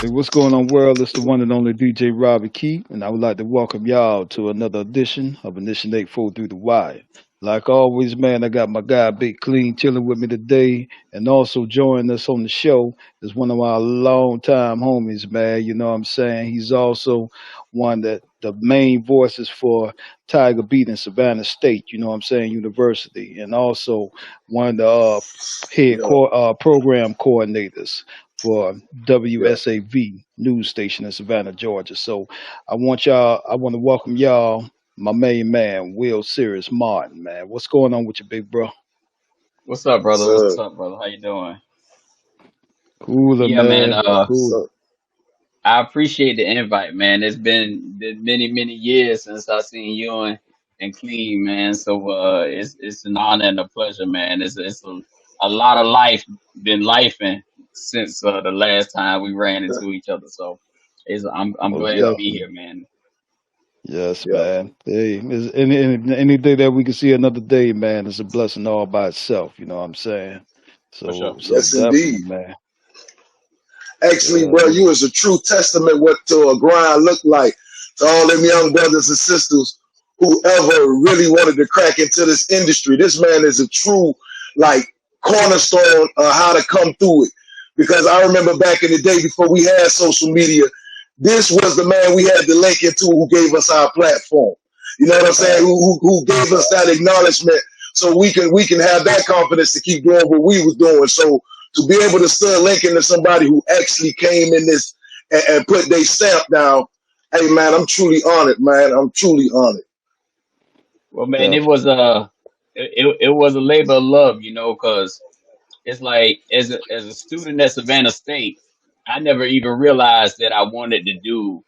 Hey, what's going on, world? It's the one and only DJ Robbie Key, and I would like to welcome y'all to another edition of Initiate 4 Through the Wire. Like always, man, I got my guy Big Clean chilling with me today, and also joining us on the show is one of our longtime homies, man. You know what I'm saying? He's also one that the main voices for Tiger Beat in Savannah State, you know what I'm saying, University, and also one of the Yeah, program coordinators for yeah. WSAV news station in Savannah, Georgia. So I want to welcome y'all, my main man, Will Serious Martin, man. What's going on with you, big bro? What's up, brother? What's So, up, brother? How you doing? Cooler, Yeah, man. man. Cool. so I appreciate the invite, man. It's been many years since I seen you and Clean, man. So it's an honor and a pleasure, man. It's a lot of life been lifing since the last time we ran into each other. So I'm Most glad to be definitely. here, man. Yes, yeah, man. Hey, any day that we can see another day, man, is a blessing all by itself. You know what I'm saying? For So, sure. so yes, definitely, indeed. man. Actually, Yeah, bro, you is a true testament what to a grind look like to all them young brothers and sisters who ever really wanted to crack into this industry. This man is a true, like, cornerstone of how to come through it. Because I remember back in the day before we had social media, this was the man we had to link into who gave us our platform. You know what I'm saying? right. Who gave us that acknowledgement so we can have that confidence to keep doing what we was doing. So to be able to start linking to somebody who actually came in this and put their stamp down, hey man, I'm truly honored, man. I'm truly honored. Well, man, Definitely. it was a labor of love, because it's like as a student at Savannah State, I never even realized that I wanted to do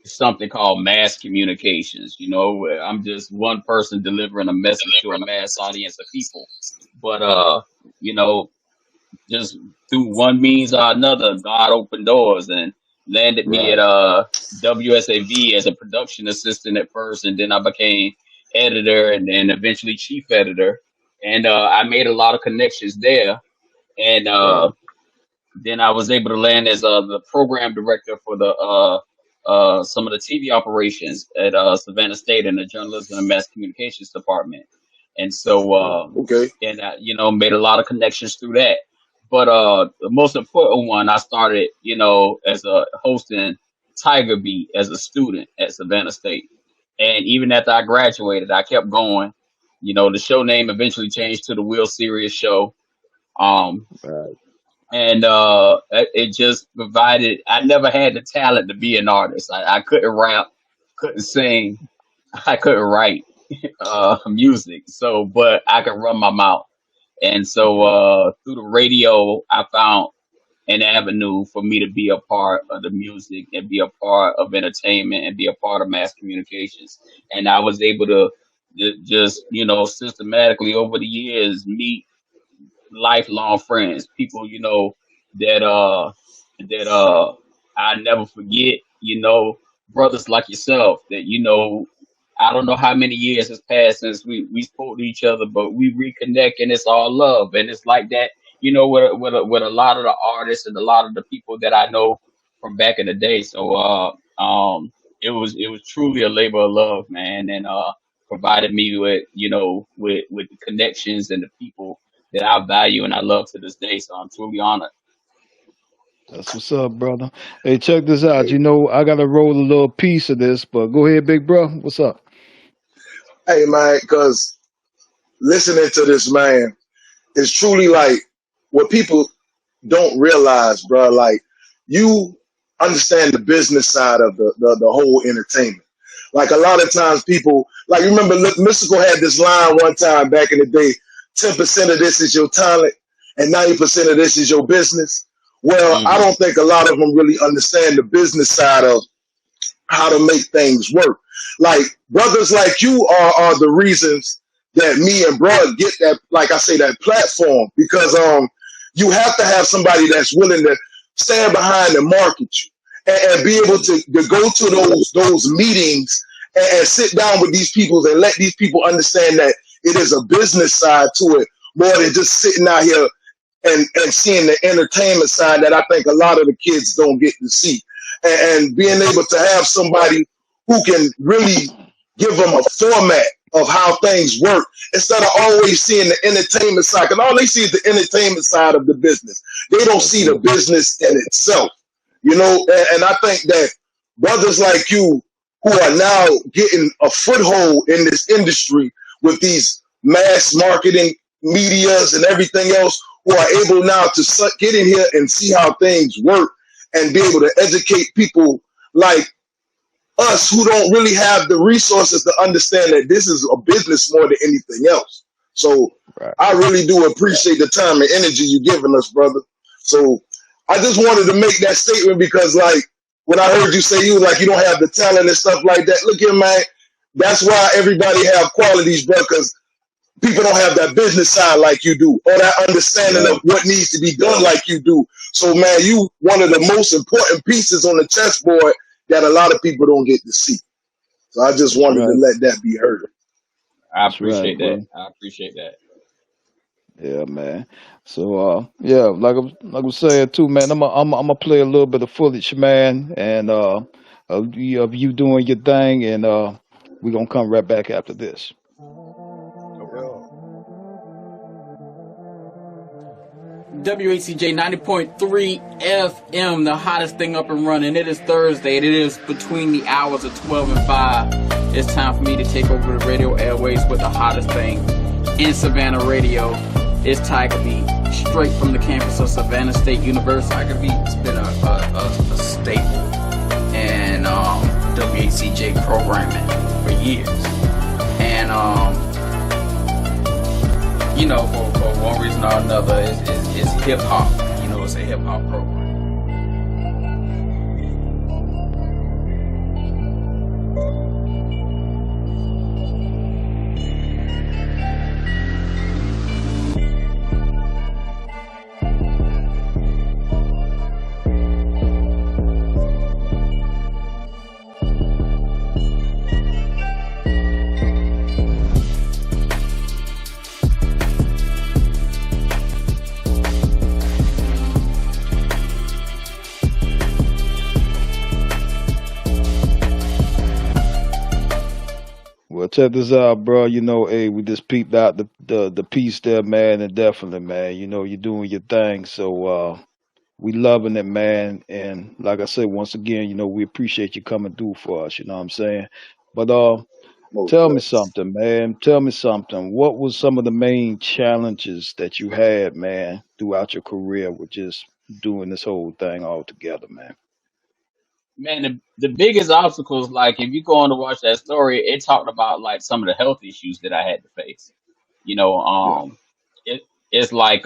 something called mass communications. Where I'm just one person delivering a message to a mass audience of people. But you know, just through one means or another, God opened doors and landed me at Right. WSAV as a production assistant at first, and then I became editor and then eventually chief editor. And I made a lot of connections there. And Right. then I was able to land as the program director for the some of the TV operations at Savannah State in the journalism and mass communications department. And so, Okay. made a lot of connections through that. But the most important one, I started, as a hosting Tiger Beat as a student at Savannah State. And even after I graduated, I kept going. The show name eventually changed to the Will Serious Show. Um, Right. and it just provided. I never had the talent to be an artist. I couldn't rap, couldn't sing, I couldn't write music. So, but I could run my mouth, and so through the radio, I found an avenue for me to be a part of the music and be a part of entertainment and be a part of mass communications. And I was able to just systematically over the years meet lifelong friends, people that I never forget. Brothers like yourself that I don't know how many years has passed since we spoke to each other, but we reconnect and it's all love, and it's like that. With a lot of the artists and a lot of the people that I know from back in the day. So it was truly a labor of love, man, and provided me with with the connections and the people that I value and I love to this day. So I'm truly honored. That's what's up, brother. Hey, check this out. Hey, You know, I gotta roll a little piece of this, but go ahead, big bro. What's up? hey man, because listening to this man is truly like what people don't realize, bro. Like you understand the business side of the whole entertainment. Like a lot of times people like you remember Mystical had this line one time back in the day, 10% of this is your talent and 90% of this is your business. Well, I Hmm. don't think a lot of them really understand the business side of how to make things work. Like brothers like you are the reasons that me and bro get that, like I say, that platform, because you have to have somebody that's willing to stand behind and market you, and be able to go to those meetings, and sit down with these people and let these people understand that it is a business side to it, more than just sitting out here and seeing the entertainment side that I think a lot of the kids don't get to see. And being able to have somebody who can really give them a format of how things work, instead of always seeing the entertainment side, because all they see is the entertainment side of the business. They don't see the business in itself, you know. And I think that brothers like you, who are now getting a foothold in this industry with these mass marketing medias and everything else, who are able now to get in here and see how things work and be able to educate people like us, who don't really have the resources to understand that this is a business more than anything else. So Right. I really do appreciate the time and energy you're giving us, brother. So I just wanted to make that statement, because like when I heard you say you like you don't have the talent and stuff like that, look here, man, that's why everybody have qualities, bro, because people don't have that business side like you do, or that understanding Right. of what needs to be done like you do. So man, you one of the most important pieces on the chessboard that a lot of people don't get to see. So I just That's wanted to right. let that be heard. I That's right, appreciate that. bro. I appreciate that. Yeah, man. So, yeah, like I was saying too, man. I'm gonna play a little bit of footage, man, and of you doing your thing, and we gonna come right back after this. Okay. WACJ 90.3 FM, the hottest thing up and running. It is Thursday, and it is between the hours of 12 and 5. It's time for me to take over the radio airways with the hottest thing in Savannah radio. It's Tiger Beat, straight from the campus of Savannah State University. Tiger Beat's been a staple in WACJ programming for years. And, you know, for one reason or another, it's hip hop. You know, it's a hip hop program. Well, check this out, bro. You know, hey, we just peeped out the piece there, man, and definitely, man. You know, you're doing your thing, so we loving it, man. And like I said, once again, you know, we appreciate you coming through for us. You know what I'm saying? But Most tell me definitely. something, man. Tell me something. What was some of the main challenges that you had, man, throughout your career with just doing this whole thing all together, man? Man, the biggest obstacles, like if you go on to watch that story, it talked about like some of the health issues that I had to face. You know, Yeah, it it's like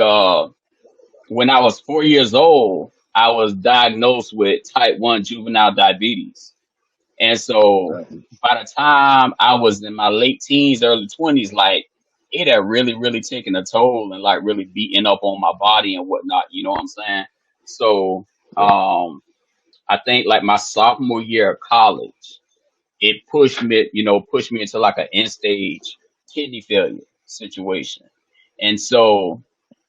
when I was 4 years old, I was diagnosed with type 1 juvenile diabetes. And so Right. by the time I was in my late teens, early 20s, like it had really, really taken a toll and like really beating up on my body and whatnot. You know what I'm saying? So yeah, um, I think like my sophomore year of college, it pushed me into like an end stage kidney failure situation. And so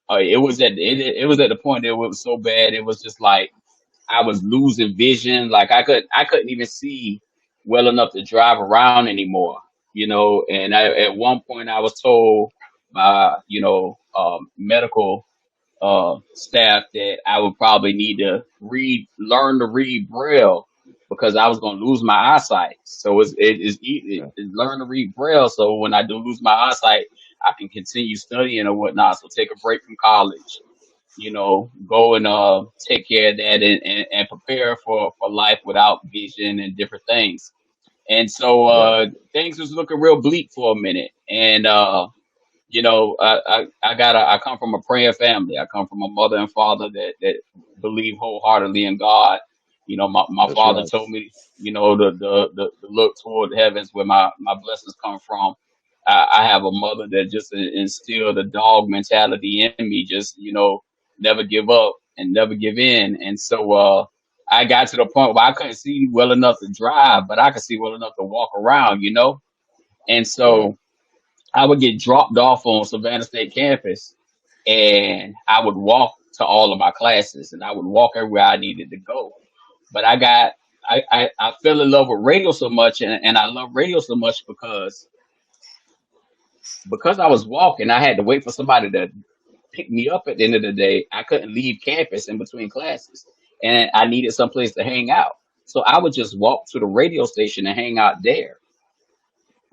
it was at the point that it was so bad. It was just like I was losing vision. Like I couldn't even see well enough to drive around anymore. You know, and at one point I was told by medical staff that I would probably need to learn to read Braille because I was going to lose my eyesight. So yeah, it's learn to read Braille. So when I do lose my eyesight, I can continue studying or whatnot. So take a break from college, go and take care of that and prepare for life without vision and different things. And so right. things was looking real bleak for a minute. And I come from a praying family. I come from a mother and father that believe wholeheartedly in God. My That's father right. told me, to look toward the heavens where my blessings come from. I have a mother that just instilled a dog mentality in me, just, never give up and never give in. And so, I got to the point where I couldn't see well enough to drive, but I could see well enough to walk around. And Right. so I would get dropped off on Savannah State campus, and I would walk to all of my classes, and I would walk everywhere I needed to go. But I fell in love with radio so much, and I love radio so much because I was walking. I had to wait for somebody to pick me up at the end of the day. I couldn't leave campus in between classes, and I needed someplace to hang out. So I would just walk to the radio station and hang out there.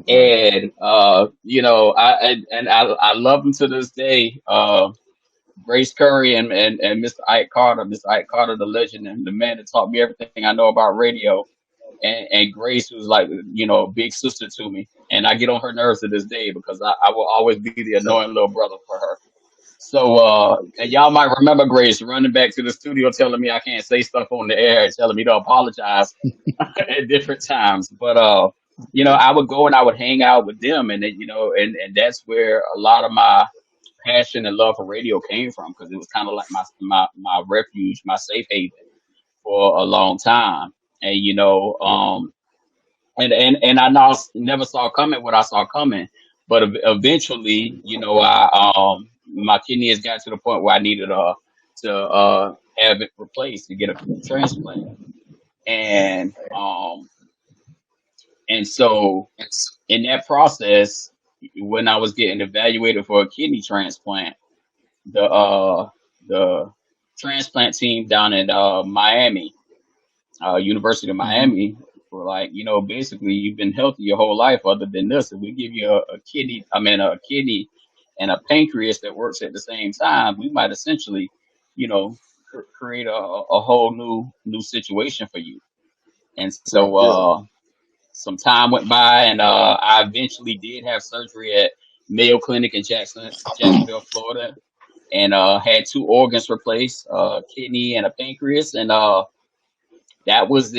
Right. And I love them to this day. Grace Curry and Mr. Ike Carter, the legend and the man that taught me everything I know about radio. And Grace was like, a big sister to me. And I get on her nerves to this day because I will always be the annoying little brother for her. So, and y'all might remember Grace running back to the studio telling me I can't say stuff on the air and telling me to apologize at different times. But, I would go and I would hang out with them. And then, and that's where a lot of my passion and love for radio came from, because it was kind of like my refuge, my safe haven for a long time. And, and I now never saw coming what I saw coming, but eventually, my kidneys got to the point where I needed to have it replaced, to get a transplant. And so in that process, when I was getting evaluated for a kidney transplant, the transplant team down in Miami, University of Hmm. Miami, were like, basically you've been healthy your whole life other than this. If we give you a kidney and a pancreas that works at the same time, we might essentially, you know, create a whole new situation for you. And Right. so Yeah. some time went by, and I eventually did have surgery at Mayo Clinic in Jacksonville, Florida, and had two organs replaced, kidney and a pancreas. And that was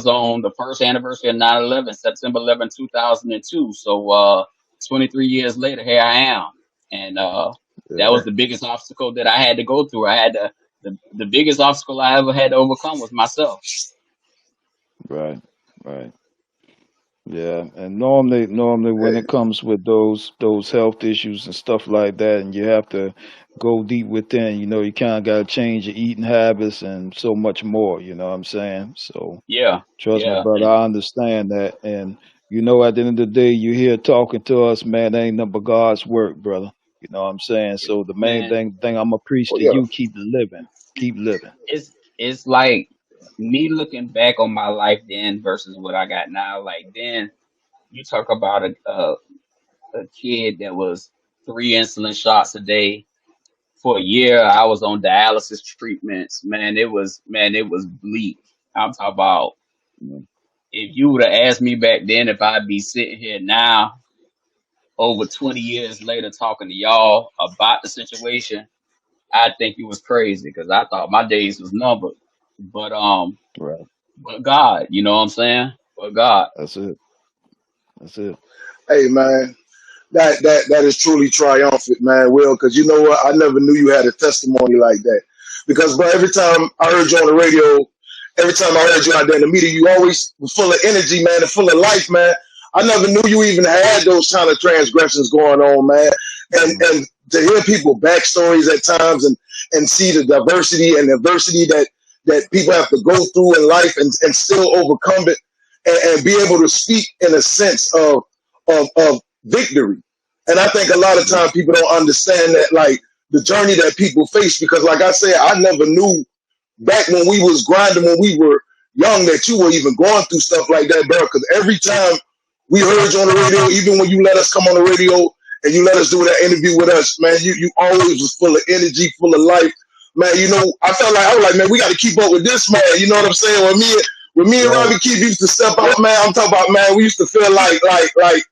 on the first anniversary of 9/11, September 11, 2002. So 23 years later, here I am. And that Yeah. was the biggest obstacle that I had to go through. I had to the biggest obstacle I ever had to overcome was myself. Right. Right. Yeah, and normally when Hey, it comes with those health issues and stuff like that, and you have to go deep within, you kind of got to change your eating habits and so much more. You know what I'm saying? So Yeah, trust me, yeah, brother, and I understand that. And at the end of the day, you here talking to us, man. That ain't nothing but God's work, brother. You know what I'm saying? So the main man, thing I'm gonna preach oh to yeah. you: keep living, keep living. it's like me looking back on my life then versus what I got now. Like then, you talk about a kid that was 3 insulin shots a day for a year. I was on dialysis treatments. Man, it was bleak. I'm talking about, if you would have asked me back then if I'd be sitting here now, over 20 years later, talking to y'all about the situation, I think it was crazy because I thought my days was numbered. But Right. but God, you know what I'm saying? But God, That's it. That's it. Hey man, that is truly triumphant, man. Will, because you know what? I never knew you had a testimony like that. Because bro, every time I heard you on the radio, every time I heard you out there in the media, you always were full of energy, man, and full of life, man. I never knew you even had those kind of transgressions going on, man. And to hear people backstories at times and see the diversity and adversity that people have to go through in life and still overcome it and be able to speak in a sense of victory. And I think a lot of Yeah. times people don't understand that, like the journey that people face, because like I said, I never knew back when we was grinding, when we were young, that you were even going through stuff like that, bro. Because every time we heard you on the radio, even when you let us come on the radio and you let us do that interview with us, man, you always was full of energy, full of life. Man, I was like, man, we got to keep up with this man. You know what I'm saying? When me and Right. Robbie Keith used to step out, man, I'm talking about, man, we used to feel like the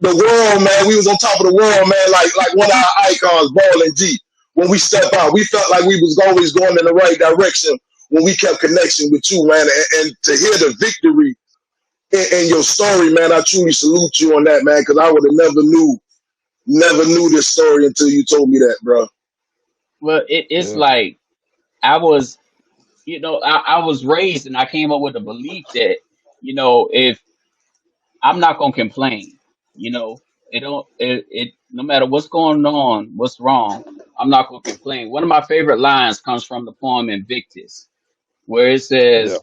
world, man. We was on top of the world, man. Like one of our icons, Ball and G. When we step out, we felt like we was always going in the right direction when we kept connection with you, man, and to hear the victory in your story, man, I truly salute you on that, man, because I would have never knew this story until you told me that, bro. Well, it's Yeah. like I was, I was raised and I came up with a belief that, if I'm not gonna complain, you know, no matter what's going on, what's wrong, I'm not gonna complain. One of my favorite lines comes from the poem Invictus, where it Yeah. says,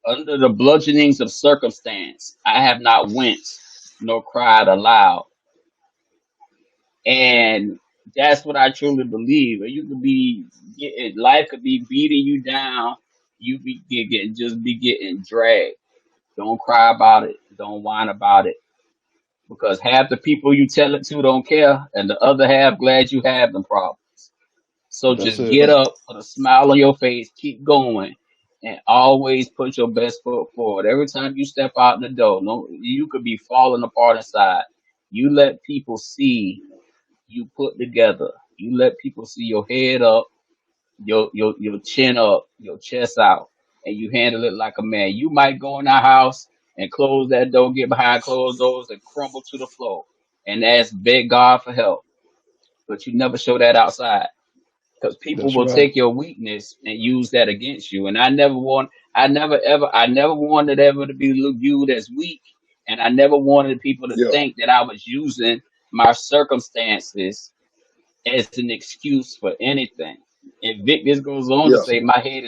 "Under the bludgeonings of circumstance, I have not winced nor cried aloud." And that's what I truly believe. You could be getting life could be beating you down. You be getting just be getting dragged. Don't cry about it. Don't whine about it. Because half the people you tell it to don't care, and the other half glad you have them problems. So That's just it. get up, put a smile on your face, keep going, and always put your best foot forward. Every time you step out the door, no, you could be falling apart inside. You let people see you put together. You let people see your head up, your chin up, your chest out, and you handle it like a man. You might go in our house and close that door, get behind closed doors, and crumble to the floor, and ask, beg God for help. But you never show that outside because people That's will right. take your weakness and use that against you. And I never wanted ever to be viewed as weak, and I never wanted people to Yeah, think that I was using my circumstances as an excuse for anything. And Victus goes on to yeah, say, my head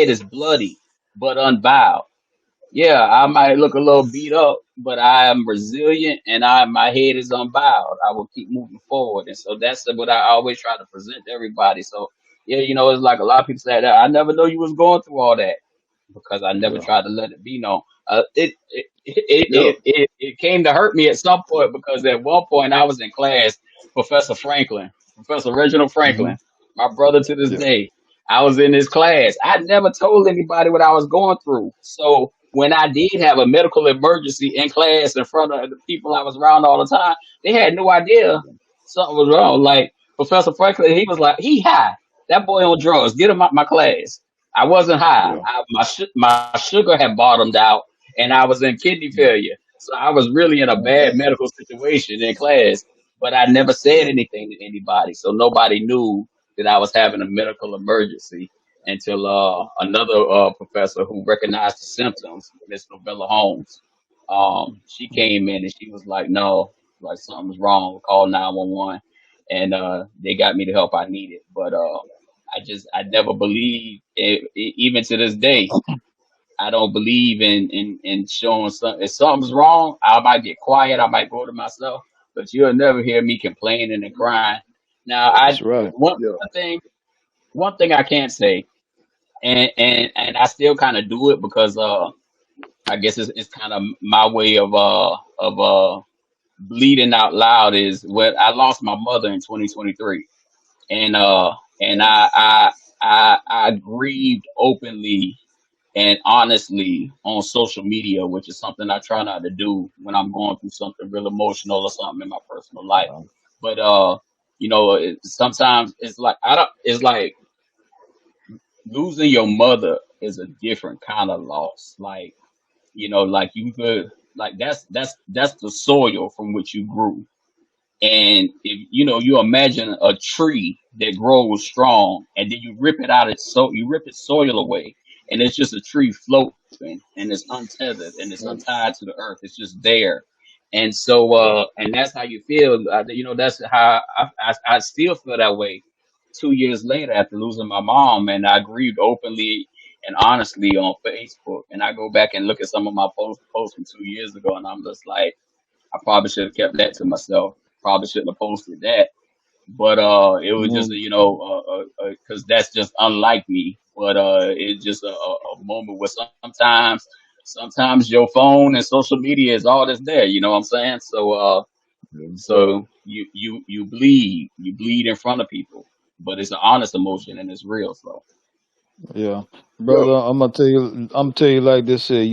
is bloody, but unbowed. Yeah, I might look a little beat up, but I am resilient and my head is unbowed. I will keep moving forward. And so that's what I always try to present to everybody. So yeah, it's like a lot of people say that I never know you was going through all that because I never Yeah. tried to let it be known. yeah. It came to hurt me at some point because at one point I was in class, Professor Franklin, Professor Reginald Hmm. Franklin, my brother to this Yeah. day. I was in his class. I never told anybody what I was going through. So when I did have a medical emergency in class in front of the people I was around all the time, they had no idea something was wrong. Like Professor Franklin, he was like, he high. That boy on drugs. Get him out my class. I wasn't high. Yeah. My sugar had bottomed out, and I was in kidney failure. So I was really in a Oh, bad damn. medical situation in class. But I never said Yeah, anything to anybody, so nobody knew that I was having a medical emergency until another professor who recognized the symptoms, Miss Novella Holmes. She came in and she was like, "No, like something's wrong. Call 911," and they got me the help I needed. But I never believed even to this day. I don't believe in showing something. If something's wrong, I might get quiet. I might go to myself, but you'll never hear me complaining and crying. Now, That's right. yeah. thing, one thing I can't say, and I still kind of do it because I guess it's kind of my way of bleeding out loud is when I lost my mother in 2023, and I grieved openly and honestly on social media, which is something I try not to do when I'm going through something real emotional or something in my personal life. But sometimes it's like I don't. It's like losing your mother is a different kind of loss. Like like you could like that's the soil from which you grew. And if you imagine a tree that grows strong, and then you rip it out, you rip its soil away, and it's just a tree floating, and it's untethered, and it's Mm, untied to the earth. It's just there, and so and that's how you feel. That's how I still feel that way. 2 years later, after losing my mom, and I grieved openly and honestly on Facebook, and I go back and look at some of my posts from 2 years ago, and I'm just like, I probably should have kept that to myself. Probably shouldn't have posted that. But it was just Mm. because that's just unlike me. But it's just a moment where sometimes your phone and social media is all that's there. You know what I'm saying? So so you bleed in front of people, but it's an honest emotion and it's real. So Yeah. yeah, Brother, I'm tell you like this here,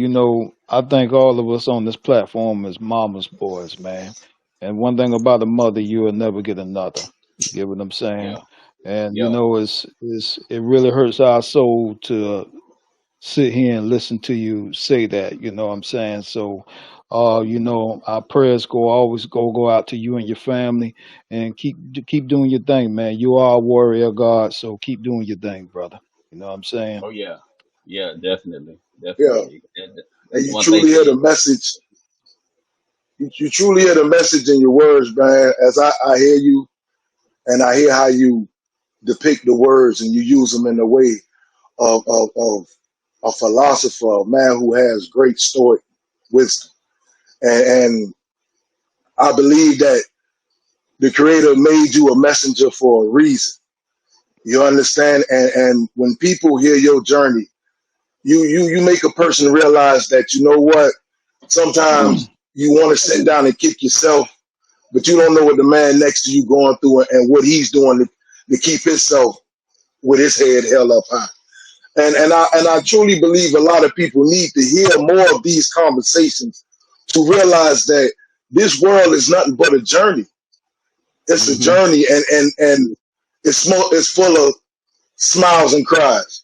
I think all of us on this platform is mama's boys, man. And one thing about a mother, you will never get another. You get what I'm saying? yeah, And Yeah. it really hurts our soul to sit here and listen to you say that. You know what I'm saying? So, our prayers go out to you and your family, and keep doing your thing, man. You are a warrior of God, so keep doing your thing, brother. You know what I'm saying? Oh yeah. Yeah, definitely. Yeah, Definitely. and That's you one thing truly to hear the message. You truly hear the message in your words, man. As I hear you, and I hear how you depict the words, and you use them in a way of a philosopher, a man who has great stoic wisdom. And I believe that the Creator made you a messenger for a reason. You understand? And when people hear your journey, you make a person realize that, you know what, sometimes you want to sit down and kick yourself, but you don't know what the man next to you going through and what he's doing to keep himself with his head held up high. And I truly believe a lot of people need to hear more of these conversations to realize that this world is nothing but a journey. It's a hmm journey, and it's full of smiles and cries.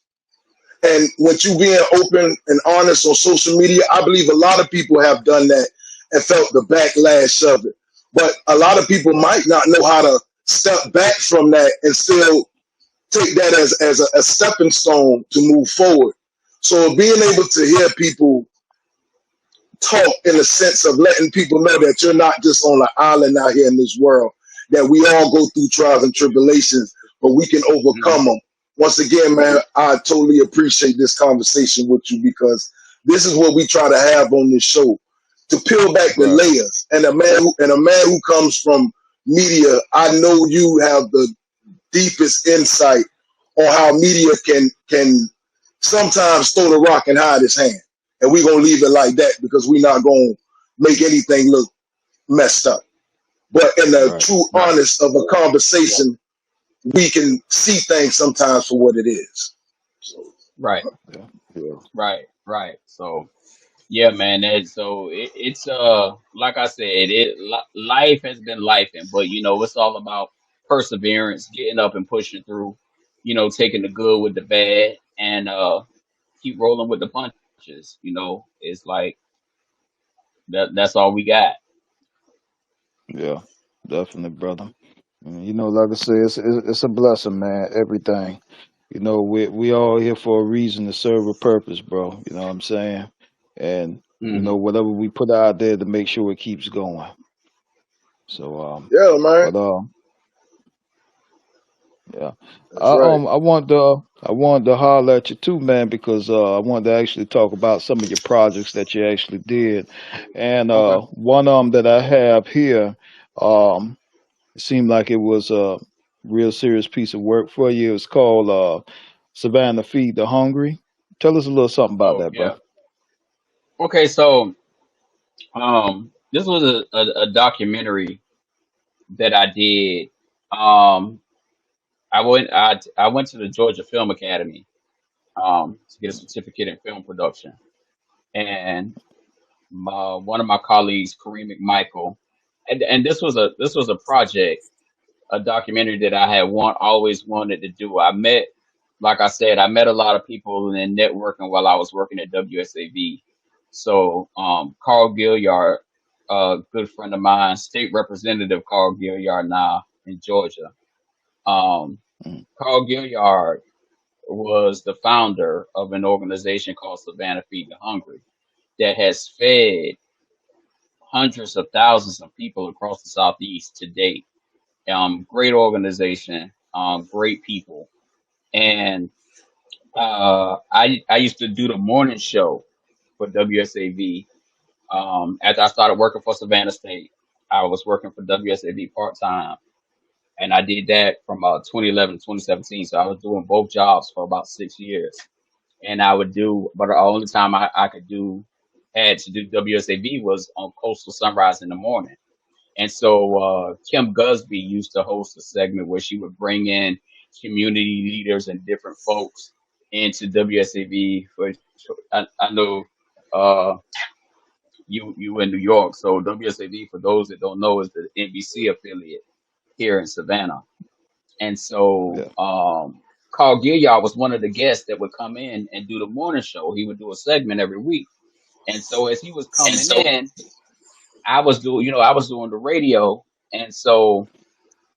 And with you being open and honest on social media, I believe a lot of people have done that and felt the backlash of it. But a lot of people might not know how to step back from that and still take that as a stepping stone to move forward. So being able to hear people talk in the sense of letting people know that you're not just on an island out here in this world, that we all go through trials and tribulations, but we can hmm overcome them. Once again, man, I totally appreciate this conversation with you, because this is what we try to have on this show, to peel back the Right. layers. And a man who comes from media, I know you have the deepest insight on how media can sometimes throw the rock and hide his hand. And we're gonna leave it like that, because we're not gonna make anything look messed up. But in the Right. true Right. honest of a conversation, we can see things sometimes for what it is. So Right. Yeah. Yeah. Right. Right. So yeah, man. It's like I said, life has been life, but it's all about perseverance, getting up and pushing through. Taking the good with the bad, and keep rolling with the punches. It's like that. That's all we got. Yeah. Definitely, brother. Like I said, it's a blessing, man. Everything. We all here for a reason to serve a purpose, bro. You know what I'm saying? And hmm whatever we put out there to make sure it keeps going. So yeah, man, but yeah. that's right. I wanted to holler at you too, man, because I wanted to actually talk about some of your projects that you actually did. And Okay. one of them that I have here, um it seemed like it was a real serious piece of work for you. It's called Savannah Feed the Hungry. Tell us a little something about Oh that, bro. yeah. Okay. So this was a documentary that I did. Um, I went to the Georgia Film Academy to get a certificate in film production, and one of my colleagues, Kareem McMichael, and this was a project, a documentary that I had always wanted to do. Like I said, I met a lot of people in networking while I was working at WSAV. So Carl Gilliard, a good friend of mine, State Representative Carl Gilliard now in Georgia. Um, Mm, Carl Gilliard was the founder of an organization called Savannah Feed the Hungry that has fed hundreds of thousands of people across the Southeast to date. Great organization, great people. And I used to do the morning show for WSAV. After I started working for Savannah State, I was working for WSAV part time, and I did that from 2011 to 2017. So I was doing both jobs for about 6 years, and I would do, but the only time I could had to do WSAV was on Coastal Sunrise in the morning. And so Kim Gusby used to host a segment where she would bring in community leaders and different folks into WSAV. I know uh, you in New York, so WSAV, for those that don't know, is the NBC affiliate here in Savannah. And so Yeah. Carl Gilliard was one of the guests that would come in and do the morning show. He would do a segment every week. And so as he was And coming so in, I was doing the radio. And so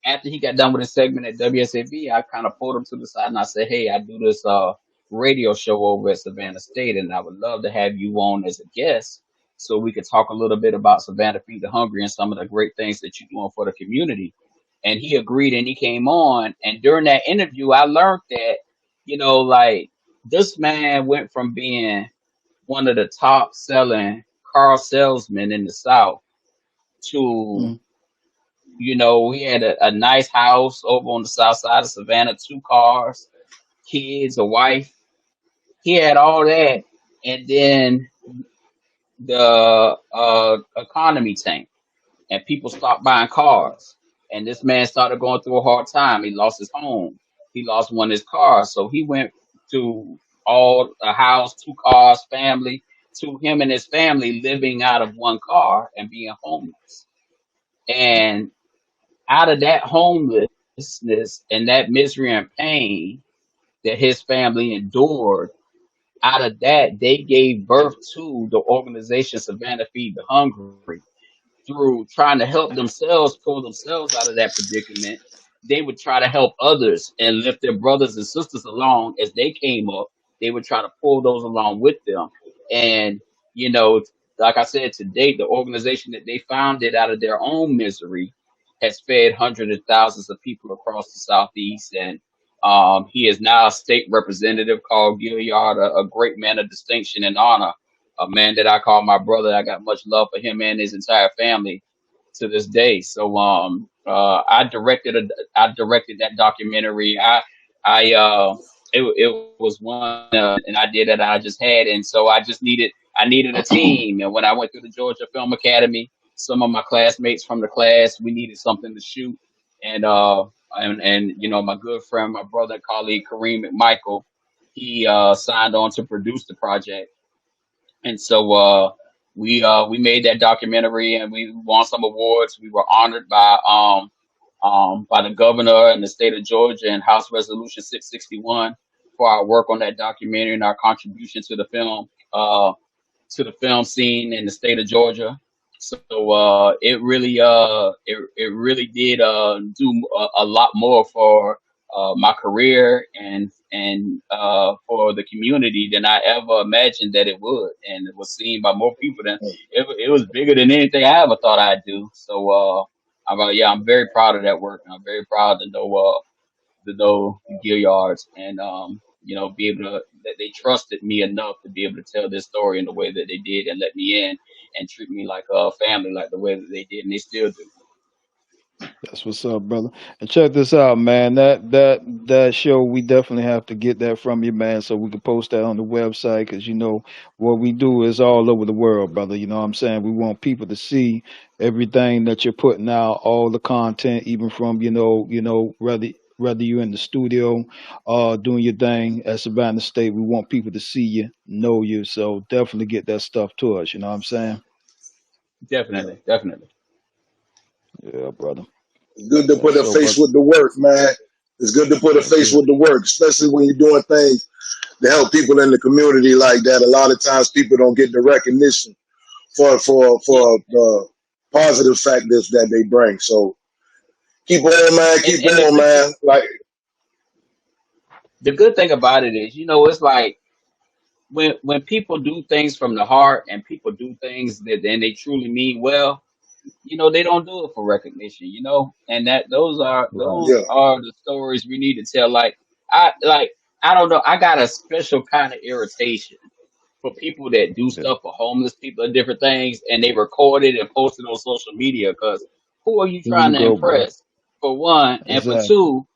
after he got done with his segment at WSAB, I kind of pulled him to the side and I said, "Hey, I do this radio show over at Savannah State, and I would love to have you on as a guest so we could talk a little bit about Savannah Feed the Hungry and some of the great things that you're doing for the community." And he agreed and he came on. And during that interview, I learned that, like this man went from being one of the top selling car salesmen in the South to, Mm. he had a nice house over on the south side of Savannah, 2 cars, kids, a wife. He had all that. And then the economy tanked and people stopped buying cars. And this man started going through a hard time. He lost his home. He lost one of his cars. So he went to all a house, 2 cars, family, to him and his family living out of one car and being homeless. And out of that homelessness and that misery and pain that his family endured, out of that, they gave birth to the organization Savannah Feed the Hungry. Through trying to help themselves pull themselves out of that predicament, they would try to help others and lift their brothers and sisters along as they came up. They would try to pull those along with them. And, you know, like I said, to date, the organization that they founded out of their own misery has fed hundreds of thousands of people across the Southeast. And he is now a state representative called Gilliard, a great man of distinction and honor, a man that I call my brother. I got much love for him and his entire family to this day. So I directed that documentary. It was one an idea that I just had, and so I needed a team. And when I went through the Georgia Film Academy, some of my classmates from the class, we needed something to shoot, and my good friend, my brother, and colleague Kareem McMichael, he signed on to produce the project. And so we made that documentary and we won some awards. We were honored by the governor and the state of Georgia and House Resolution 661 for our work on that documentary and our contribution to the film scene in the state of Georgia. So it really did do a lot more for my career and for the community than I ever imagined that it would, and it was seen by more people than it was bigger than anything I ever thought I'd do. So I'm very proud of that work, and I'm very proud to know the Gilliards and be able to that they trusted me enough to be able to tell this story in the way that they did and let me in and treat me like a family, like the way that they did, and they still do. That's what's up, brother. And check this out, man. That show, we definitely have to get that from you, man, so we can post that on the website. Because what we do is all over the world, brother. You know what I'm saying? We want people to see everything that you're putting out, all the content, even from whether you're in the studio, doing your thing at Savannah State. We want people to see you, know you. So definitely get that stuff to us. You know what I'm saying? Definitely, definitely. Yeah, brother. it's good to put a So, face brother, with the work, man. It's good to put a that's face it. with the work, especially when you're doing things to help people in the community like that. A lot of times people don't get the recognition Yeah, for the positive factors that they bring. So keep on, man. and Keep and the on, good thing man. Like, the good thing about it is, it's like when people do things from the heart and people do things that and they truly mean well, they don't do it for recognition, and that those are Right. those yeah, are the stories we need to tell. I don't know, I got a special kind of irritation for people that do Yeah. stuff for homeless people and different things and they record it and post it on social media, because who are you Here you trying to go, bro. impress, for one? And for Exactly. two,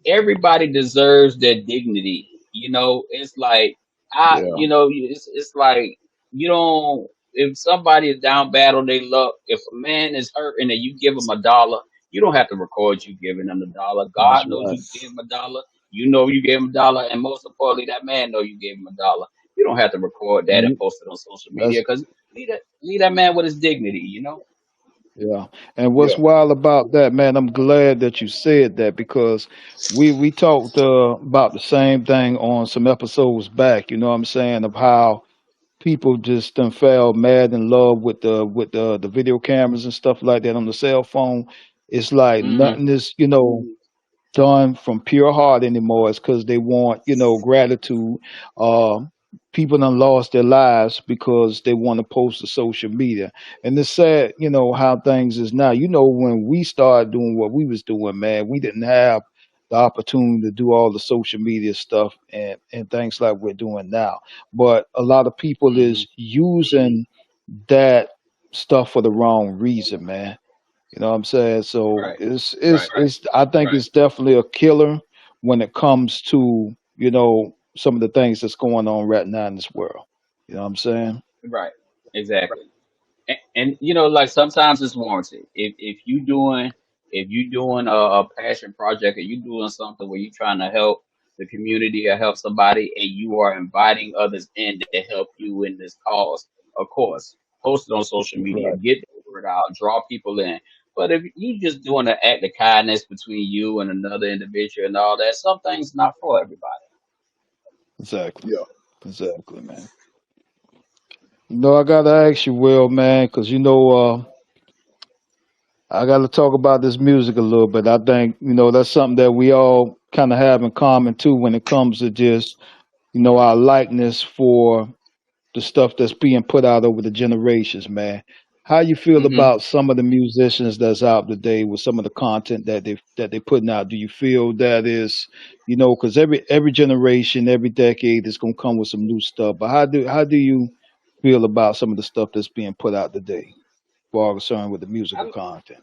everybody deserves their dignity. It's like Yeah. it's like you don't. If somebody is down bad on their luck, if a man is hurting and you give him $1, you don't have to record you giving him $1. That's God knows right. you gave him $1. You know you gave him $1, and most importantly, that man know you gave him $1. You don't have to record that and You post it on social media, that's because leave that man with his dignity. Yeah. And what's Yeah. wild about that, man, I'm glad that you said that because we talked about the same thing on some episodes back, you know what I'm saying, of how people just done fell mad in love with the video cameras and stuff like that on the cell phone. It's like Hmm. nothing is, done from pure heart anymore. It's because they want, gratitude. Uh, People done lost their lives because they want to post to social media. And it's sad, how things is now. When we started doing what we was doing, man, we didn't have the opportunity to do all the social media stuff and things like we're doing now. But a lot of people Hmm. is using that stuff for the wrong reason, man. You know what I'm saying? So Right. it's Right. it's it's I think it's definitely a killer when it comes to, some of the things that's going on right now in this world. You know what I'm saying? Right. Exactly. And like sometimes it's warranted. If you doing a passion project, or you doing something where you're trying to help the community or help somebody, and you are inviting others in to help you in this cause, of course, post it on social media, Right. get the word out, draw people in. But if you just doing an act of kindness between you and another individual and all that, some things not for everybody. Exactly. Yeah. Exactly, man. I gotta ask you, Will, man, because I gotta talk about this music a little bit. I think that's something that we all kind of have in common too when it comes to just our likeness for the stuff that's being put out over the generations, man. How you feel Hmm. about some of the musicians that's out today with some of the content that they putting out? Do you feel that is, because every generation, every decade is gonna come with some new stuff. But how do you feel about some of the stuff that's being put out today, for concerned with the musical I, content?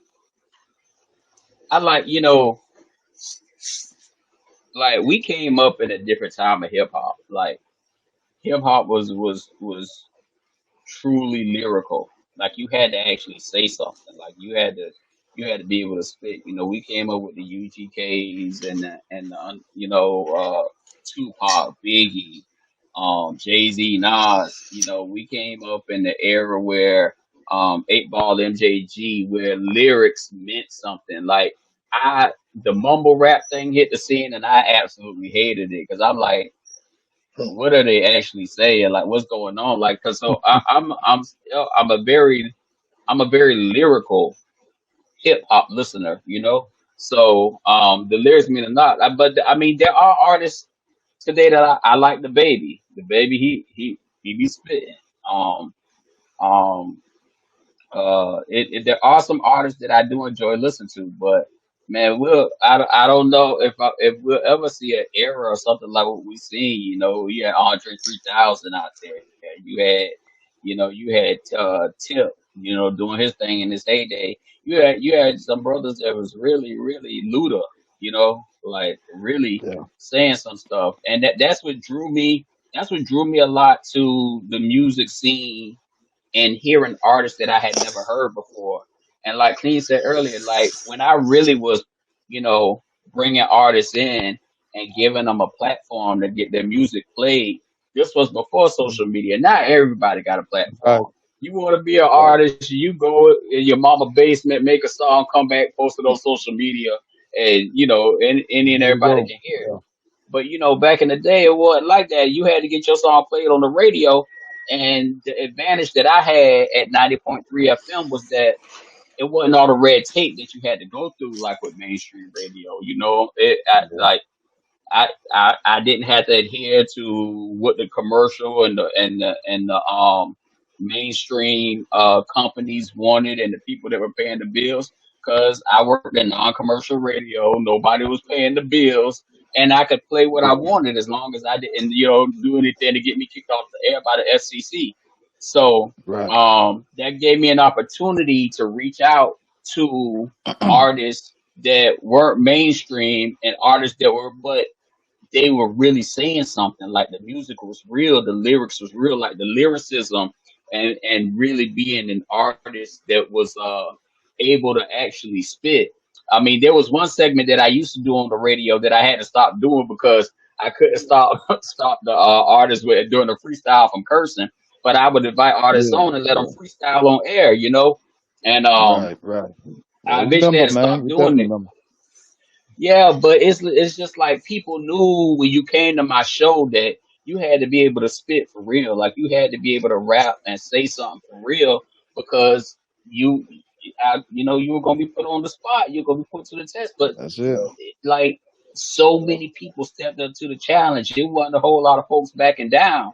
I like we came up in a different time of hip hop. Like hip hop was truly lyrical. Like you had to actually say something. Like you had to be able to spit. We came up with the UGKs and Tupac, Biggie, Jay Z, Nas. We came up in the era where 8 Ball MJG, where lyrics meant something. Like I the mumble rap thing hit the scene, and I absolutely hated it because I'm like, what are they actually saying? Like, what's going on? Like, cause so I'm a very lyrical hip hop listener. So the lyrics mean a lot. But I mean, there are artists today that I like. The baby, he be spitting. Um um there are some artists that I do enjoy listening to, but man, I don't know if we'll ever see an era or something like what we seen. You had Andre 3000 out there. You had Tip, doing his thing in his heyday. You had some brothers that was really really Luda, like really Yeah. saying some stuff, and that's what drew me. That's what drew me a lot to the music scene and hearing artists that I had never heard before. And like Clean said earlier, like when I really was, you know, bringing artists in and giving them a platform to get their music played, this was before social media. Now everybody got a Right. platform. You want to be an Right. artist, you go in your mama basement, make a song, come back, post it on social media, and and There you everybody go. can hear it. Yeah. But back in the day, it wasn't like that. You had to get your song played on the radio, and the advantage that I had at 90.3 FM was that it wasn't all the red tape that you had to go through, like with mainstream radio. Yeah. I didn't have to adhere to what the commercial and the mainstream companies wanted and the people that were paying the bills, because I worked in non-commercial radio. Nobody was paying the bills, and I could play what I Yeah. wanted as long as I didn't do anything to get me kicked off the air by the FCC. So Right. that gave me an opportunity to reach out to artists that weren't mainstream and artists that were, but they were really saying something. Like the music was real, the lyrics was real, like the lyricism, and really being an artist that was able to actually spit. I mean, there was one segment that I used to do on the radio that I had to stop doing because I couldn't stop the artists with doing the freestyle from cursing. But I would invite artists Yeah. on and let them Yeah. freestyle on air, And Right, right. Yeah, I we eventually remember, had to man. stop We doing definitely it. remember. Yeah, but it's just like people knew when you came to my show that you had to be able to spit for real. Like you had to be able to rap and say something for real because you, you were gonna be put on the spot. You're gonna be put to the test. But That's it. like so many people stepped up to the challenge. It wasn't a whole lot of folks backing down.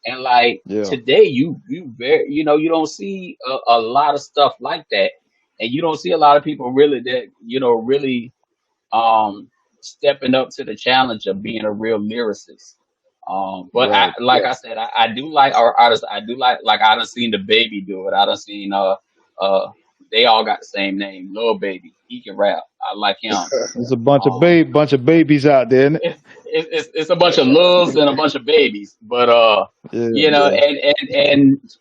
And like Yeah, today, you very you don't see a lot of stuff like that, and you don't see a lot of people really that really um stepping up to the challenge of being a real lyricist. But I right. like I said, I do like our artists. I do like I done seen the baby do it. I done seen uh they all got the same name, Lil Baby. He can rap. I like him. There's a Um, bunch of babies out there, isn't it? it's a bunch of loves and a bunch of babies, but Yeah, Yeah.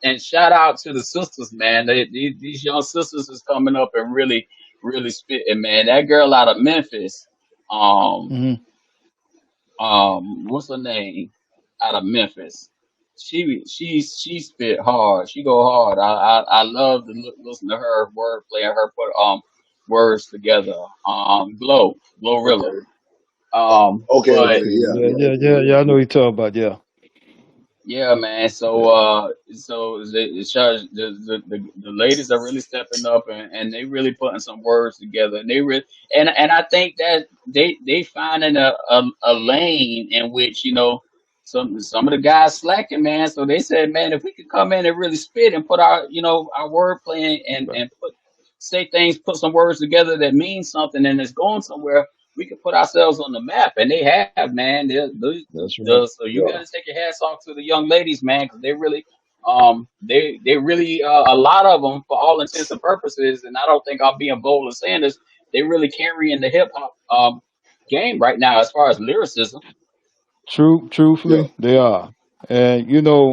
and shout out to the sisters, man. These young sisters is coming up and really spitting, man. That girl out of Memphis, um, hmm what's her name? Out of Memphis. She spit hard. She go hard. I love to listen to her wordplay and her put words together. Glorilla. Okay. Okay. But Okay. okay. Yeah. Yeah, Yeah. yeah, yeah, yeah. I know what you're talking about. Yeah, yeah, man. So, yeah. it shows the ladies are really stepping up and they really putting some words together. And they really and I think that they finding a lane in which some of the guys slacking, man. So they said, man, if we could come in and really spit and put our our wordplay and say things, put some words together that mean something and it's going somewhere, we could put ourselves on the map. And they have, man. That's right. So you got Yeah. to take your hats off to the young ladies, man, because they really, they really, a lot of them, for all intents and purposes, and I don't think I'm being bold in saying this, they really carrying the hip hop game right now as far as lyricism. Yeah. Truthfully, they are. And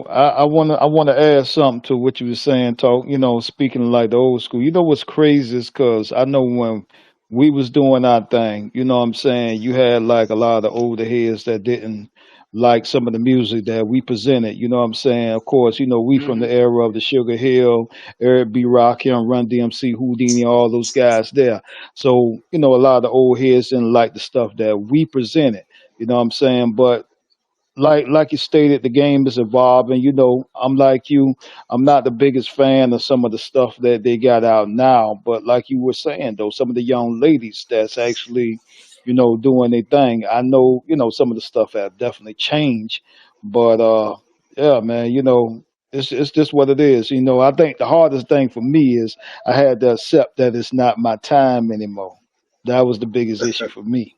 I wanna add something to what you were saying. Talk, speaking like the old school. You know what's crazy is because I know when we was doing our thing. You know what I'm saying. You had like a lot of the older heads that didn't like some of the music that we presented. You know what I'm saying. Of course, we from the Hmm. era of the Sugar Hill, Eric B. Rakim, Run DMC, Houdini, all those guys there. So a lot of the old heads didn't like the stuff that we presented. You know what I'm saying? But like you stated, the game is evolving. I'm like you. I'm not the biggest fan of some of the stuff that they got out now, but like you were saying though, some of the young ladies that's actually, doing their thing. I know, some of the stuff have definitely changed, but yeah, man, it's just what it is. I think the hardest thing for me is I had to accept that it's not my time anymore. That was the biggest issue for me.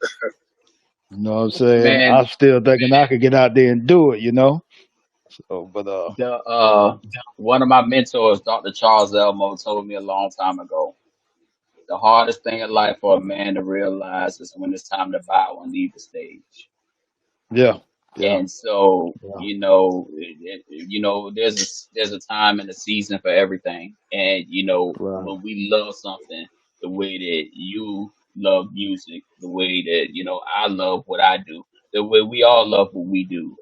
You know what I'm saying? Man, I'm still thinking I could get out there and do it. So, but the one of my mentors, Dr. Charles Elmo, told me a long time ago, the hardest thing in life for a man to realize is when it's time to bow and leave the stage. yeah, yeah, And so, yeah, there's a time and a season for everything. And right, when we love something the way that you love music, the way that I love what I do, the way we all love what we do,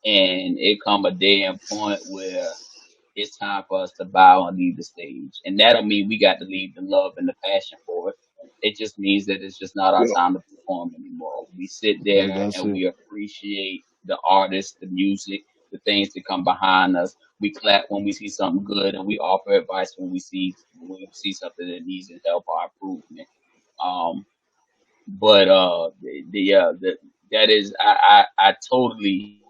and it come a day and point where it's time for us to bow and leave the stage. And that don't mean we got to leave the love and the passion for it. It just means that it's just not our Yeah. time to perform anymore. We sit there that's and it. we appreciate the artist, the music, the things that come behind us. We clap when we see something good and we offer advice when we see something that needs help or improvement. Um, but that is I totally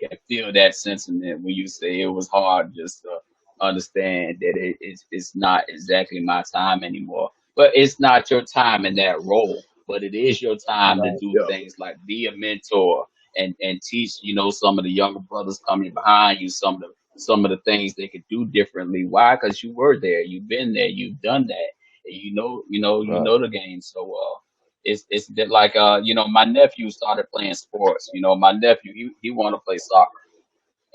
can feel that sentiment when you say it was hard just to understand that it's not exactly my time anymore. But it's not your time in that role, but it is your time to Right, do Yeah. things like be a mentor and teach, some of the younger brothers coming behind you some of the things they could do differently. Why? Because you were there, you've been there, you've done that, and you right. know the game so well. It's that like my nephew started playing sports. My nephew he wanted to play soccer,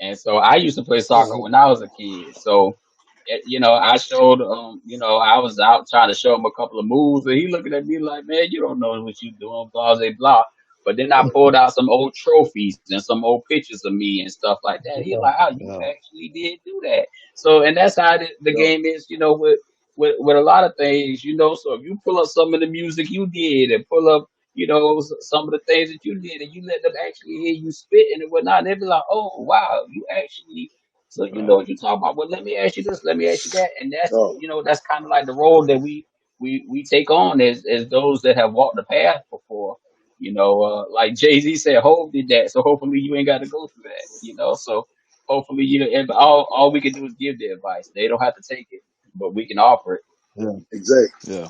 and so I used to play soccer Hmm. when I was a kid. So I showed I was out trying to show him a couple of moves, and he looking at me like, man, you don't know what you doing, blah blah blah. But then I pulled out some old trophies and some old pictures of me and stuff like that. He Yeah, like, oh, you yeah, actually did do that. So and that's how the Yeah. game is, with a lot of things, so if you pull up some of the music you did and pull up, some of the things that you did and you let them actually hear you spitting and whatnot, they'll be like, oh wow, you actually, so you know Right. what you're talking about. Well, let me ask you this, let me ask you that, and that's Oh, that's kind of like the role that we take on as those that have walked the path before. Like Jay Z said, Hov did that, so hopefully you ain't got to go through that. So hopefully and all we can do is give the advice. They don't have to take it, but we can offer it. Yeah. exactly. Yeah.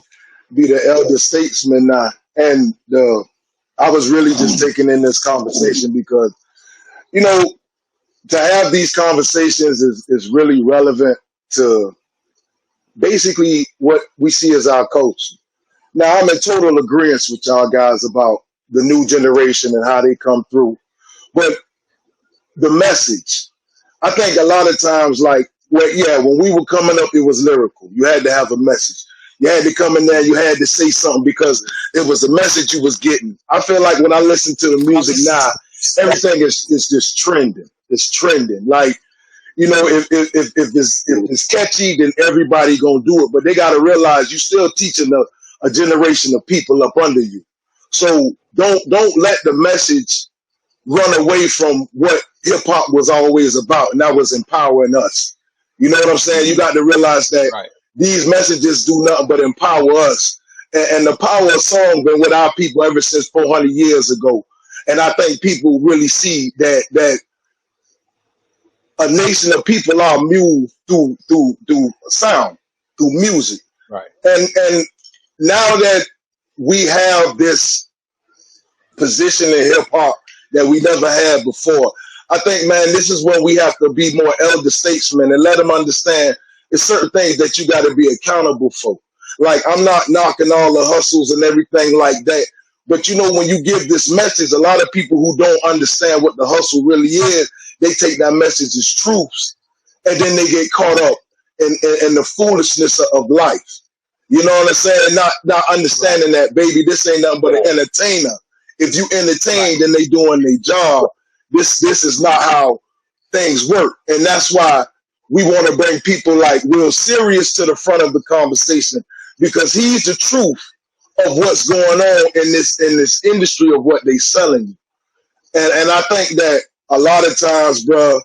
Be the elder statesman now. And I was really just taking in this conversation because, you know, to have these conversations is really relevant to basically what we see as our culture. Now, I'm in total agreement with y'all guys about the new generation and how they come through. But the message, I think a lot of times, like, well, yeah, when we were coming up, it was lyrical. You had to have a message. You had to come in there. You had to say something because it was a message you was getting. I feel like when I listen to the music now, everything is just trending. It's trending. Like, if it's catchy, then everybody gonna do it. But they gotta realize you still teaching a generation of people up under you. So don't let the message run away from what hip hop was always about, and that was empowering us. You know what I'm saying? You got to realize that Right. these messages do nothing but empower us. And the power of song been with our people ever since 400 years ago. And I think people really see that a nation of people are moved through sound, through music. Right. And now that we have this position in hip hop that we never had before. I think, man, this is when we have to be more elder statesmen and let them understand it's certain things that you got to be accountable for. Like, I'm not knocking all the hustles and everything like that. But, when you give this message, a lot of people who don't understand what the hustle really is, they take that message as truths. And then they get caught up in the foolishness of life. You know what I'm saying? Not Right. understanding that, baby, this ain't nothing but an entertainer. If you entertain, Right. then they doing their job. This is not how things work, and that's why we want to bring people like Real Serious to the front of the conversation because he's the truth of what's going on in this industry of what they selling you. And I think that a lot of times, bro,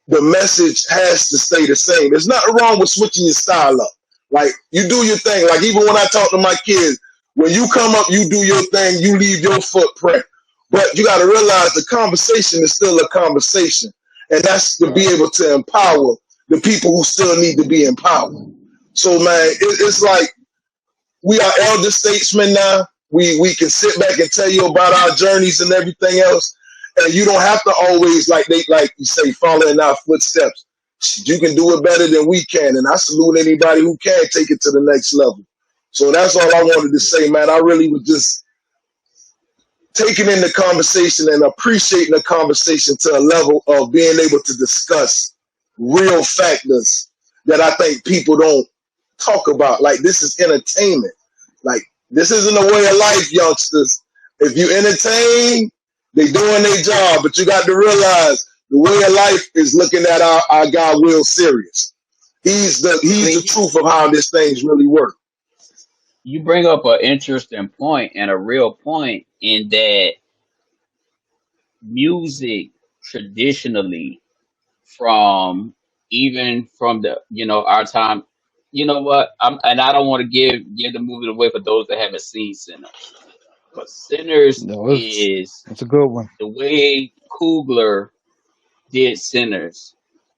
the message has to stay the same. There's nothing wrong with switching your style up. Like, you do your thing. Like, even when I talk to my kids, when you come up, you do your thing, you leave your footprint. But you got to realize the conversation is still a conversation. And that's to be Right. able to empower the people who still need to be empowered. So, man, it's like we are elder statesmen now. We can sit back and tell you about our journeys and everything else. And you don't have to always, like you say, follow in our footsteps. You can do it better than we can. And I salute anybody who can take it to the next level. So that's all I wanted to say, man. I really was just taking in the conversation and appreciating the conversation to a level of being able to discuss real factors that I think people don't talk about. Like, this is entertainment. Like, this isn't a way of life, youngsters. If you entertain, they doing their job, but you got to realize the way of life is looking at our guy Will Serious. He's I the mean, truth of how this thing's really work. you bring up an interesting point and a real point in that music traditionally from even from the our time. You know what? And I don't want to give the movie away for those that haven't seen Sinners, but Sinners No, is it's a good one. the way Coogler did Sinners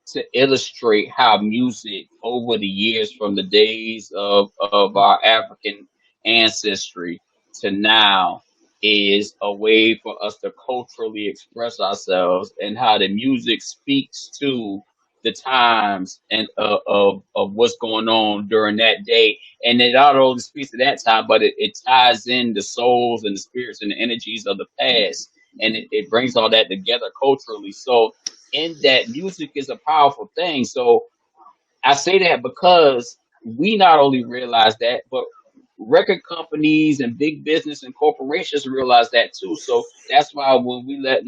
to illustrate how music over the years from the days of our African ancestry to now is a way for us to culturally express ourselves and how the music speaks to the times and of what's going on during that day. And it not only speaks to that time, but it ties in the souls and the spirits and the energies of the past. And it brings all that together culturally. So in that music is a powerful thing. So I say that because we not only realize that, but record companies and big business and corporations realize that too. So that's why when we let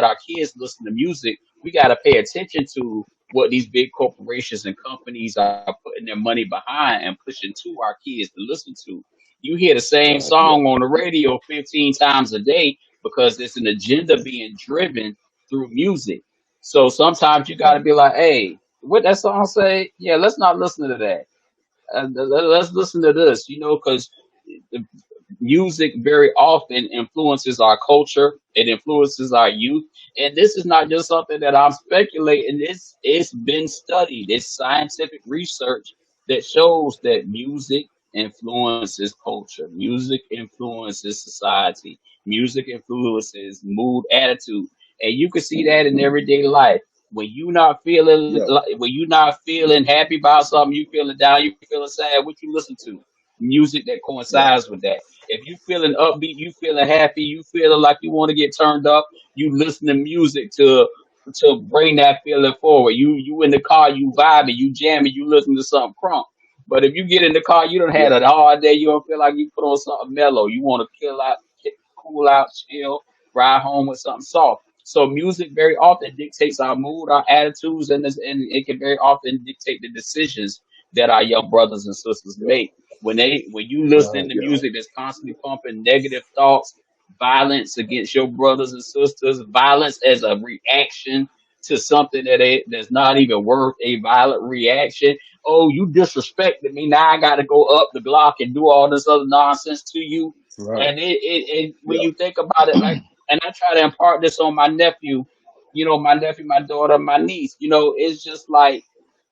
our kids listen to music, we got to pay attention to what these big corporations and companies are putting putting their money behind and pushing to our kids to listen to. You hear the same Right. Yeah. song on the radio 15 times a day because it's an agenda being driven through music. So sometimes you got to Right. be like, hey, what that song say? Yeah, let's not listen to that. Let's listen to this, because music very often influences our culture. It influences our youth. And this is not just something that I'm speculating. It's been studied. It's scientific research that shows that music influences culture. Music influences society. Music influences mood, attitude. And you can see that in everyday life. Yeah. When you not feeling happy about something, you feeling down, you feeling sad, what you listen to? Music that Yeah. coincides with that. If you feeling upbeat, you feeling happy, you feeling like you want to get turned up, you listen to music to bring that feeling forward. You in the car, you vibing, you jamming, you listen to something crunk. But if you get in the car, you don't Yeah. had it all day, you don't feel like you put on something mellow. You want to cool out, chill, ride home with something soft. So music very often dictates our mood, our attitudes, and it can very often dictate the decisions that our young brothers and sisters Yeah. make when you listen to Yeah. music that's constantly pumping negative thoughts, violence against your brothers and sisters, violence as a reaction to something that's not even worth a violent reaction. Oh, you disrespected me. Now I got to go up the block and do all this other nonsense to you. Right. And when Yeah. you think about it, like, and I try to impart this on my nephew, my nephew, my daughter, my niece, it's just like,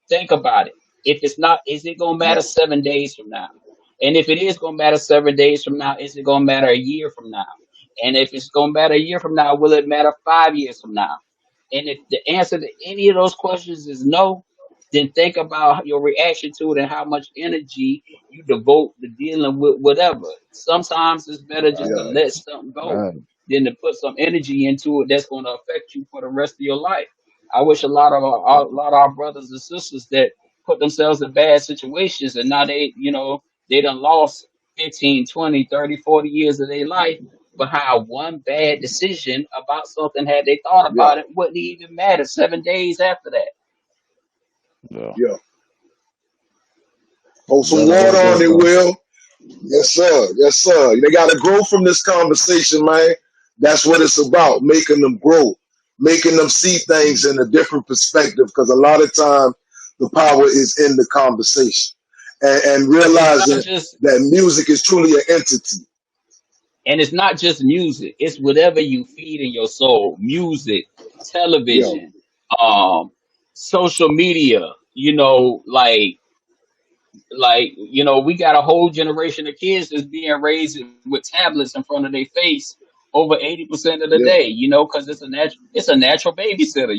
think about it. If it's not, is it gonna Yeah. matter 7 days from now? And if it is gonna matter 7 days from now, is it gonna matter a year from now? And if it's gonna matter a year from now, will it matter 5 years from now? And if the answer to any of those questions is no, then think about your reaction to it and how much energy you devote to dealing with whatever. Sometimes it's better just to Yeah. Right. let something go Right. than to put some energy into it that's going to affect you for the rest of your life. I wish a lot of our brothers and sisters that put themselves in bad situations and now they done lost 15, 20, 30, 40 years of their life behind one bad decision about something. Had they thought Yeah. about it, wouldn't even matter 7 days after that. Yeah. Yeah. Pour some Brother water heard on that, it, bro. Will. Yes, sir. Yes, sir. They got to grow from this conversation, man. That's what it's about, making them grow, making them see things in a different perspective. Because a lot of time, the power is in the conversation and And it's not realizing just that music is truly an entity. and it's not just music. It's whatever you feed in your soul. Music, Yeah. television, um, social media. We got a whole generation of kids that's being raised with tablets in front of their face over 80% of the Yeah. day. Because it's a natural babysitter.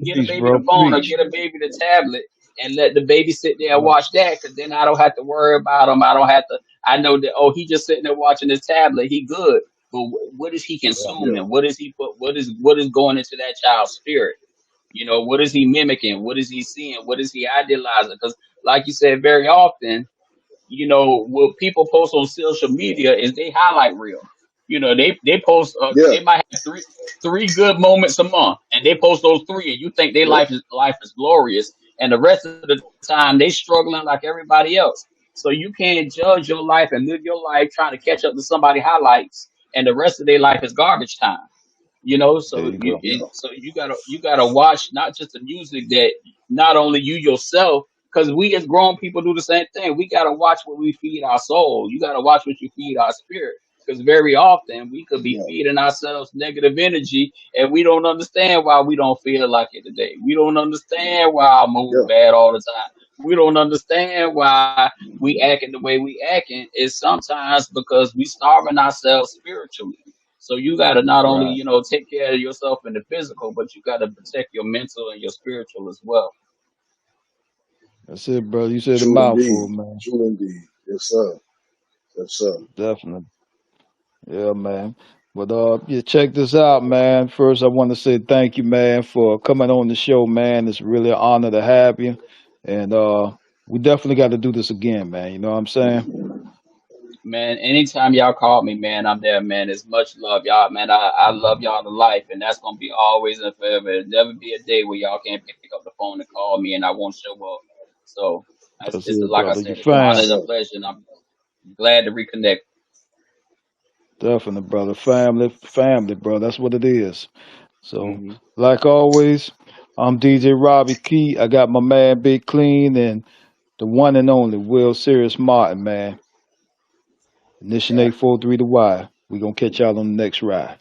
Get a Preach, baby the bro. phone or Preach. get a baby the tablet and let the baby sit there and Right. watch that. Because then I don't have to worry about him. I don't have to. I know that he just sitting there watching his tablet. He good, but what is he Yeah. Yeah. consuming? What is going into that child's spirit? What is he mimicking? What is he seeing? What is he idealizing? Because, like you said, very often, what people post on social media is they highlight reel. They post. Yeah. They might have three good moments a month, and they post those three, and you think their Yeah. life is glorious, and the rest of the time they struggling like everybody else. So you can't judge your life and live your life trying to catch up to somebody highlights, and the rest of their life is garbage time. There So you you go. Yeah. you gotta watch not just the music that not only you yourself, because we as grown people do the same thing. We gotta watch what we feed our soul. You gotta watch what you feed our spirit, because very often we could be Yeah. feeding ourselves negative energy, and we don't understand why we don't feel like it today. We don't understand why our mood Yeah. bad all the time. We don't understand why we acting the way we acting. Is sometimes because we starving ourselves spiritually. So you got to not only, Right. take care of yourself in the physical, but you got to protect your mental and your spiritual as well. That's it, bro. You said a True mouthful, indeed. man. True indeed. Yes, sir. Yes, sir. Definitely. Yeah, man. But yeah, check this out, man. First, I want to say thank you, man, for coming on the show, man. It's really an honor to have you, and we definitely got to do this again, man. You know what I'm saying? Man, anytime y'all call me, man, I'm there, man. It's much love, y'all, man. I love y'all to life, and that's gonna be always and forever. There'll never be a day where y'all can't pick up the phone and call me, and I won't show up. So. That's It's it, like I brother. You said, it's an honor and a family. pleasure, and I'm glad to reconnect. Definitely, brother. Family, family, bro. That's what it is. So, Hmm. like always, I'm DJ Robbie Key. I got my man Big Clean and the one and only Will Serious Martin, man. Ignition Yeah. 843 The Y. We gonna catch y'all on the next ride.